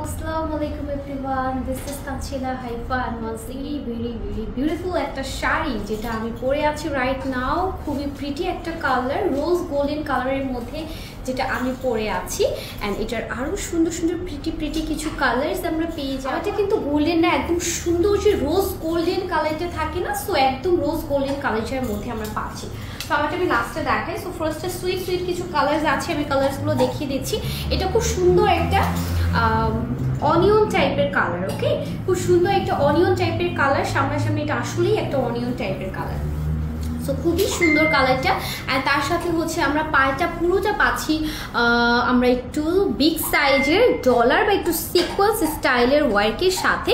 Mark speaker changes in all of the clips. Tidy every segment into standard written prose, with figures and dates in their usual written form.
Speaker 1: Assalamualaikum everyone, this is Tanzila Haifa and once again very beautiful একটা শাড়ি যেটা আমি পরে আছি রাইট নাও। খুবই প্রিটি একটা কালার, রোজ গোল্ডেন কালারের মধ্যে যেটা আমি পরে আছি এন্ড এটার আরো সুন্দর সুন্দর প্রিটি কিছু কালারস আমরা পেয়ে যাই। এটা কিন্তু গোল্ডেন না, একদম সুন্দর যে রোজ গোল্ডেন কালারটা থাকে না, সো একদম রোজ গোল্ডেন কালারের মধ্যে আমরা পাচ্ছি। তো আমাকে আমি লাস্টে দেখাই। সো ফার্স্টে সুইট কিছু কালার্স আছে, আমি কালার্সগুলো দেখিয়ে দিচ্ছি। এটা খুব সুন্দর একটা অনিয়ন টাইপের কালার, ওকে, খুব সুন্দর একটা অনিয়ন টাইপের কালার। সামনাসামনি এটা আসলেই একটা অনিয়ন টাইপের কালার, সো খুবই সুন্দর কালারটা। অ্যান্ড তার সাথে হচ্ছে আমরা পায়েটা পুরোটা পাচ্ছি আমরা একটু বিগ সাইজের ডলার বা একটু সিকোয়েন্স স্টাইলের ওয়ার্কের সাথে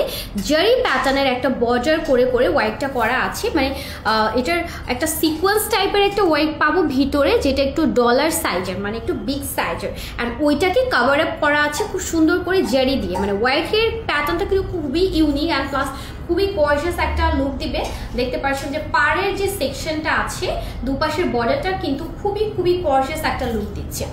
Speaker 1: জারি প্যাটার্নের একটা বর্ডার করে করে ওয়ার্কটা করা আছে। মানে এটার একটা সিকোয়েন্স টাইপের একটা ওয়ার্ক পাবো ভিতরে, যেটা একটু ডলার সাইজের, মানে একটু বিগ সাইজের। অ্যান্ড ওইটাকে কভার আপ করা আছে খুব সুন্দর করে জারি দিয়ে। মানে ওয়ার্কের প্যাটার্নটা কিন্তু খুবই ইউনিক অ্যান্ড প্লাস খুবই গর্জিয়াস একটা লুক দিবে। দেখতে পাচ্ছেন যে পাড়ের যে সেকশনটা আছে, দুপাশের বর্ডারটা কিন্তু খুবই গর্জিয়াস একটা লুক দিচ্ছে।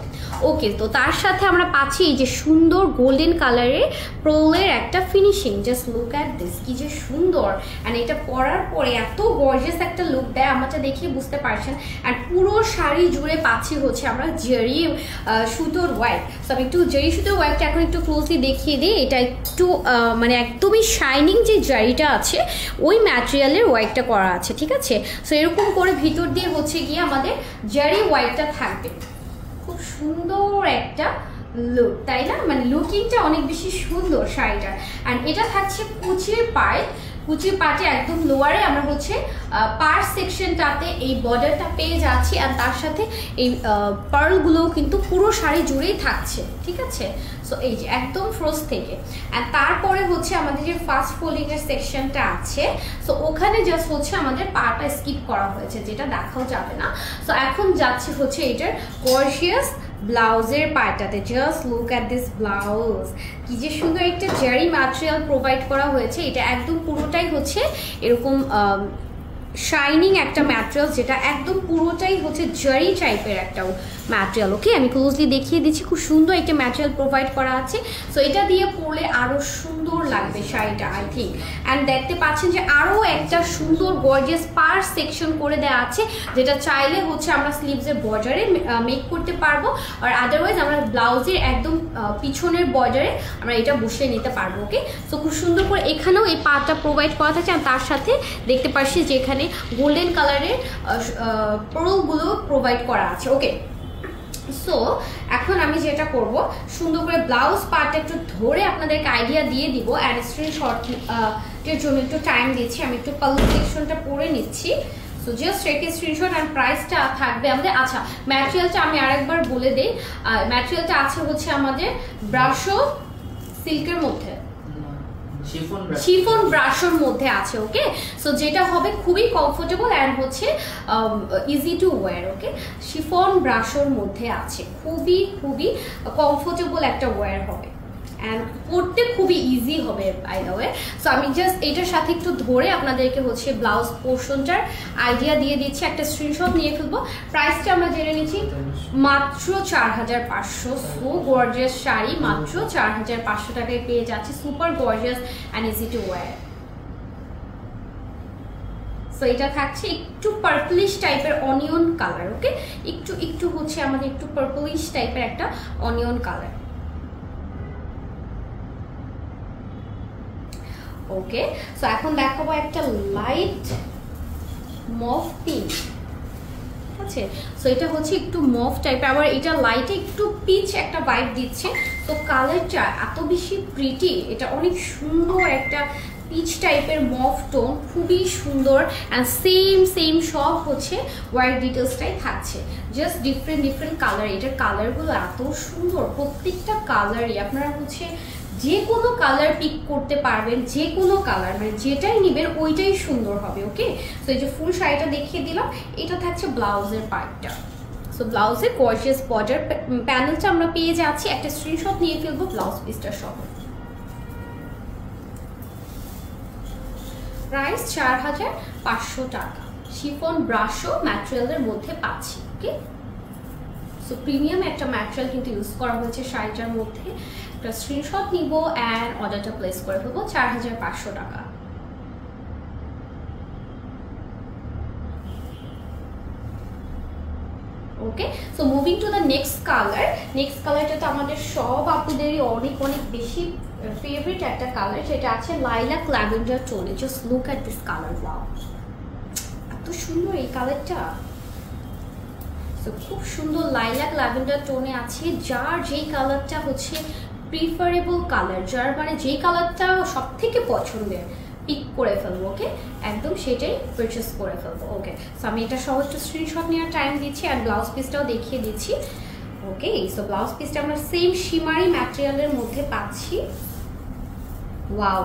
Speaker 1: ওকে, তো তার সাথে আমরা পাচ্ছি এই যে সুন্দর গোল্ডেন কালারের প্রোলের একটা finishing. Just look at this, কি যে সুন্দর। অ্যান্ড এটা পরার পরে এত গর্জিয়াস একটা লুক দেয়, আমারটা দেখিয়ে বুঝতে পারছেন। আর পুরো শাড়ি জুড়ে পাচ্ছি হচ্ছে আমরা জারি সুতোর ওয়ার্ক। সো আমি একটু জারি সুতোর ওয়ার্কটা এখন একটু ক্লোজলি দেখিয়ে দিই। এটা একটু মানে একদমই শাইনিং যে জারিটা আছে ওই ম্যাটেরিয়ালের ওয়ার্কটা করা আছে, ঠিক আছে। সো এরকম করে ভিতর দিয়ে হচ্ছে গিয়ে আমাদের জারি ওয়ার্কটা থাকবে। খুব সুন্দর একটা লুক, তাই না? মানে লুকিংটা অনেক বেশি সুন্দর শাড়িটার। অ্যান্ড এটা থাকছে কুচির পার্ট। কুচির পার্টে একদম লোয়ারে আমরা হচ্ছে পার্ট সেকশনটাতে এই বর্ডারটা পেয়ে যাচ্ছি। আর তার সাথে এই পার্লগুলোও কিন্তু পুরো শাড়ি জুড়েই থাকছে, ঠিক আছে। সো এই যে একদম ফ্রোজ থেকে। আর তারপরে হচ্ছে আমাদের যে ফার্স্ট ফোল্ডিং এর সেকশনটা আছে, সো ওখানে জাস্ট হচ্ছে আমাদের পাটা স্কিপ করা হয়েছে, যেটা দেখাও যাবে না। সো এখন যাচ্ছে হচ্ছে এটার গর্জিয়াস ব্লাউজের পার্টটাতে। Just look at this blouse, কি যে সুন্দর একটা জারি ম্যাটেরিয়াল প্রোভাইড করা হয়েছে। এটা একদম পুরোটাই হচ্ছে এরকম শাইনিং একটা ম্যাটেরিয়াল, যেটা একদম পুরোটাই হচ্ছে জারি টাইপের একটা ম্যাটেরিয়াল। ওকে, আমি ক্লোজলি দেখিয়ে দিচ্ছি। খুব সুন্দর একটা ম্যাটেরিয়াল প্রোভাইড করা আছে। সো এটা দিয়ে পরলে আরো সুন্দর লাগবে শাড়িটা, আই থিঙ্ক। অ্যান্ড দেখতে পাচ্ছেন যে আরো একটা সুন্দর গর্জিয়াস পার্ট সেকশন করে দেওয়া আছে, যেটা চাইলে হচ্ছে আমরা স্লিভসের বর্ডারে মেক করতে পারবো। আর আদারওয়াইজ আমরা ব্লাউজের একদম পিছনের বর্ডারে আমরা এটা বসিয়ে নিতে পারবো। ওকে, সো খুব সুন্দর করে এখানেও এই পার্টটা প্রোভাইড করা থাকছে। আর তার সাথে দেখতে পাচ্ছি যে এখানে গোল্ডেন কালারের পার্লগুলো প্রোভাইড করা আছে। ওকে, সো এখন আমি যেটা করব, সুন্দর করে ব্লাউজ পার্টটা একটু ধরে আপনাদেরকে আইডিয়া দিয়ে দিব। অ্যান্ড স্ক্রিনশটের জন্য একটু টাইম দিচ্ছি, আমি একটু পাল্লু সেকশনটা পরে নিচ্ছি। So just take a screenshot. And প্রাইসটা থাকবে আমাদের, আচ্ছা ম্যাটেরিয়ালটা আমি আরেকবার বলে দিই। ম্যাটেরিয়ালটা আছে হচ্ছে আমাদের ব্রাশো সিল্কের মধ্যে, শিফন ব্রাশোর মধ্যে আছে। ওকে, সো যেটা হবে খুবই কমফোর্টেবল অ্যান্ড হচ্ছে easy to wear. Okay, chiffon ব্রাশোর মধ্যে আছে, খুবই কমফোর্টেবল একটা ওয়্যার হবে অ্যান্ড পরতে খুবই ইজি হবে বাই দ্য ওয়ে। সো আমি জাস্ট এটার সাথে একটু ধরে আপনাদেরকে হচ্ছে ব্লাউজ পোর্শনটার আইডিয়া দিয়ে দিচ্ছি। একটা স্ক্রিনশট নিয়ে ফেলবো। প্রাইসটা আমরা জেনে নিচ্ছি মাত্র 4500। সো গর্জিয়াস শাড়ি মাত্র 4500 টাকায় পেয়ে যাচ্ছে, super gorgeous and easy to wire. So এটা থাকছে একটু পার্পলিশ টাইপের অনিয়ন কালার। ওকে, একটু হচ্ছে আমাদের একটু পার্পলিশ টাইপের একটা অনিয়ন কালার। ওকে, সো এখন দেখাবো একটা লাইট মভ পিঙ্ক, ঠিক আছে। সো এটা হচ্ছে একটু মভ টাইপের, আবার এটা লাইটে একটু পিচ একটা ভাইব দিচ্ছে। তো কালারটা এত বেশি প্রিটি, এটা অনেক সুন্দর একটা পিচ টাইপের মভ টোন, খুবই সুন্দর। অ্যান্ড সেম সব হচ্ছে হোয়াইট ডিটেলসটাই থাকছে, জাস্ট ডিফারেন্ট কালার। এটার কালারগুলো এত সুন্দর, প্রত্যেকটা কালারই আপনারা হচ্ছে যে কোনো কালার পিক করতে পারবেন, যে কোনো কালার, মানে যেটাই নেবেন ওইটাই সুন্দর হবে। ওকে, সো এই যে ফুল শাড়িটা দেখিয়ে দিলাম, এটা থাকছে ব্লাউজের পার্টটা। সো ব্লাউজের গর্জিয়াস বর্ডার প্যানেলটা আমরা পেয়ে যাচ্ছি। একটা স্ক্রিনশট নিয়ে ফেলবো ব্লাউজ পিসটা সহ। প্রাইস 4500 টাকা, শিফন ব্রাশো ম্যাটেরিয়ালের মধ্যে পাচ্ছি। ওকে, সো প্রিমিয়াম একটা ম্যাটেরিয়াল কিন্তু ইউজ করা হয়েছে শাড়িটার মধ্যে। একটা স্ক্রিনশট নিব অ্যান্ড অর্ডারটা প্লেস করে ফেলবো 4500 টাকা। Okay, so moving to the next colour. Next কালারটা তো আমাদের সব আপুদেরই অনেক অনেক বেশি ফেভারিট একটা কালার, যেটা আছে লাইলাক ল্যাভেন্ডার টোনে। Just look at this colour, wow এত সুন্দর এই কালারটা। সো খুব সুন্দর লাইলাক ল্যাভেন্ডার টোনে আছে, যার যেই কালারটা হচ্ছে প্রিফারেবল কালার, যার মানে যেই কালারটা সব থেকে পছন্দের পিক করে ফেলবো। ওকে, একদম সেটাই পারচেস করে ফেলবো। ওকে, সো আমি এটা সহ একটু স্ক্রিনশট নেওয়ার টাইম দিচ্ছি অ্যান্ড ব্লাউজ পিসটাও দেখিয়ে দিচ্ছি। ওকে, সো ব্লাউজ পিসটা আমরা সেম শিমারি ম্যাটেরিয়ালের মধ্যে পাচ্ছি। ওয়াও,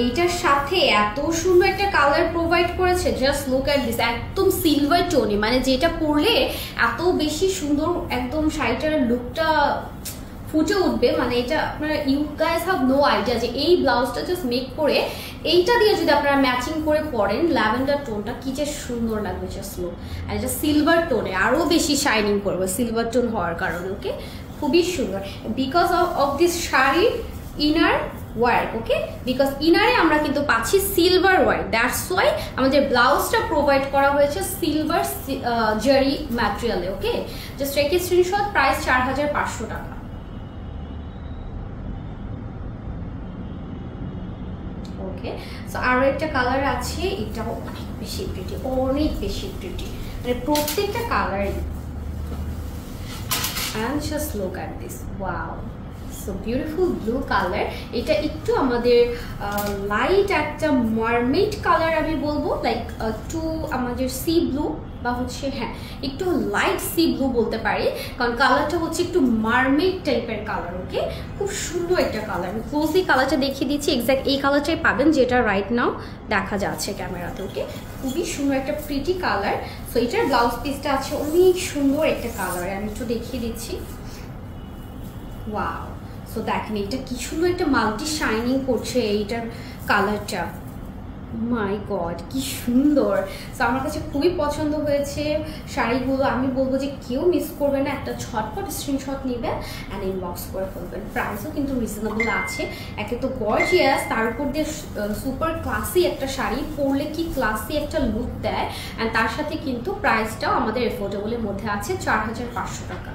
Speaker 1: এইটার সাথে এত সুন্দর একটা কালার প্রোভাইড করেছে, জাস্ট লুক অ্যাট দিস। একদম সিলভার টোনে, মানে যেটা পরলে এত বেশি সুন্দর একদম শাড়িটার লুকটা ফুটে উঠবে। মানে এটা আপনারা you guys have no idea যে এই ব্লাউজটা জাস্ট মেক করে এইটা দিয়ে যদি আপনারা ম্যাচিং করে পরেন ল্যাভেন্ডার টোনটা, কি যে সুন্দর লাগবে জাস্ট লুক। আর এটা সিলভার টোনে আরও বেশি শাইনিং করবে সিলভার টোন হওয়ার কারণে। ওকে, খুবই সুন্দর because of this sari inner work. Okay, because ইনারে আমরা কিন্তু পাচ্ছি সিলভার ওয়ার্ক, দ্যাটস ওয়াই আমাদের ব্লাউজটা প্রোভাইড করা হয়েছে সিলভার জারি ম্যাটেরিয়ালে। Okay, just take a screenshot, price 4500 টাকা। ওকে, সো আরও একটা কালার আছে, এটাও অনেক বেশি প্রিটি, অনেক বেশি প্রিটি, মানে প্রত্যেকটা কালারই। And just look at this, wow so beautiful blue colour. এটা একটু আমাদের লাইট একটা মারমেড কালার আমি বলবো, লাইক একটু আমাদের সি ব্লু বা হচ্ছে হ্যাঁ একটু লাইট সি ব্লু বলতে পারি, কারণ কালারটা হচ্ছে একটু মারমেড টাইপের কালার। ওকে, খুব সুন্দর একটা কালার। আমি ক্লোজলি কালারটা দেখিয়ে দিচ্ছি, এক্স্যাক্ট এই কালারটাই পাবেন যেটা রাইট নাও দেখা যাচ্ছে ক্যামেরাতে। ওকে, খুবই সুন্দর একটা প্রিটি কালার। সো এটার ব্লাউজ পিসটা আছে অনেক সুন্দর একটা কালার, আমি একটু দেখিয়ে দিচ্ছি। ওয়াও, সো দেখেন এটা কি সুন্দর একটা মাল্টি শাইনিং করছে এইটার কালারটা, মাই গড কি সুন্দর। সো আমার কাছে খুবই পছন্দ হয়েছে শাড়িগুলো। আমি বলবো যে কেউ মিস করবে না, একটা ঝটপট স্ক্রিনশট নেবেন অ্যান্ড ইনবক্স করে ফেলবেন। প্রাইসও কিন্তু রিজনেবল আছে, একে তো গর্জিয়াস, তার উপর দিয়ে সুপার ক্লাসি একটা শাড়ি পরলে কি ক্লাসি একটা লুক দেয়, অ্যান্ড তার সাথে কিন্তু প্রাইসটাও আমাদের এফোর্ডেবলের মধ্যে আছে 4500 টাকা।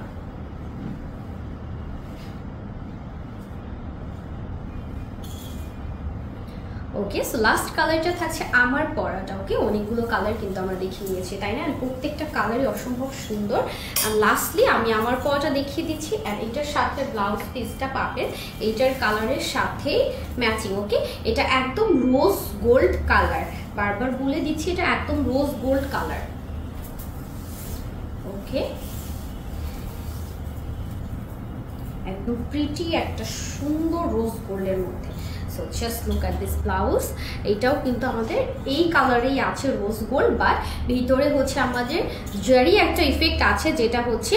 Speaker 1: ওকে, সো লাস্ট কালারটা থাকছে আমার পরাটা। ওকে, অনেকগুলো কালার কিন্তু আমরা দেখিয়ে নিয়েছি তাই না, প্রত্যেকটা কালারই অসম্ভব সুন্দর। আর লাস্টলি আমি আমার পরাটা দেখিয়ে দিচ্ছি, অ্যান্ড এটার সাথে ব্লাউজ পিসটা পাবেন এইটার কালারের সাথেই ম্যাচিং। ওকে, এটা একদম রোজ গোল্ড কালার, বারবার বলে দিচ্ছি এটা একদম রোজ গোল্ড কালার। ওকে, একদম প্রিটি একটা সুন্দর রোজ গোল্ডের মধ্যে। So just look at this blouse, এইটাও কিন্তু আমাদের এই কালারেই আছে রোজ গোল্ড, বাট ভিতরে হচ্ছে আমাদের জারি একটা ইফেক্ট আছে যেটা হচ্ছে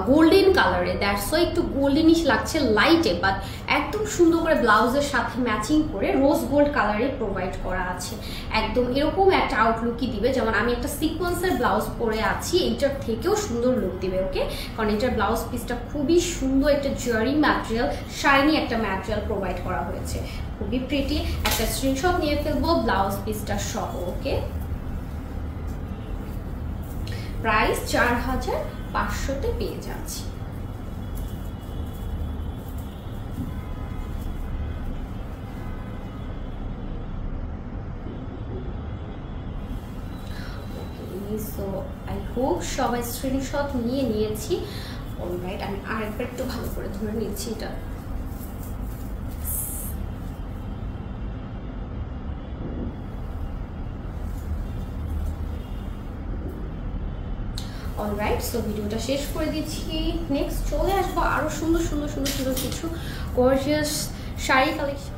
Speaker 1: গোল্ডেন কালারে, দ্যাটস ওয়াই একটু গোল্ডেনিশ লাগছে লাইটে, বাট একদম সুন্দর করে ব্লাউজের সাথে ম্যাচিং করে রোজ গোল্ড কালারে প্রোভাইড করা আছে। একদম এরকম একটা আউটলুকই দিবে, যেমন আমি একটা সিকোয়েন্সের ব্লাউজ পরে আছি, এইটার থেকেও সুন্দর লুক দিবে। ওকে, কারণ এটার ব্লাউজ পিসটা খুবই সুন্দর একটা জারি ম্যাটেরিয়াল, শাইনি একটা ম্যাটেরিয়াল প্রোভাইড করা হয়েছে, খুবই প্রিটি। একটা স্ক্রিনশট নিয়ে ফেলবো ব্লাউজ পিসটা সহ। ওকে, প্রাইস 4500-তে পেয়ে যাচ্ছি। সো আই হোপ সবাই স্ক্রিনশট নিয়ে নিয়েছি। অলরাইট, আমি আরেকবার একটু ভালো করে ধরে নিচ্ছি এটা। অলরাইট, সো ভিডিওটা শেষ করে দিচ্ছি। নেক্সট চলে আসবো আরো সুন্দর সুন্দর সুন্দর সুন্দর কিছু গর্জিয়াস শাড়ি কালেকশন।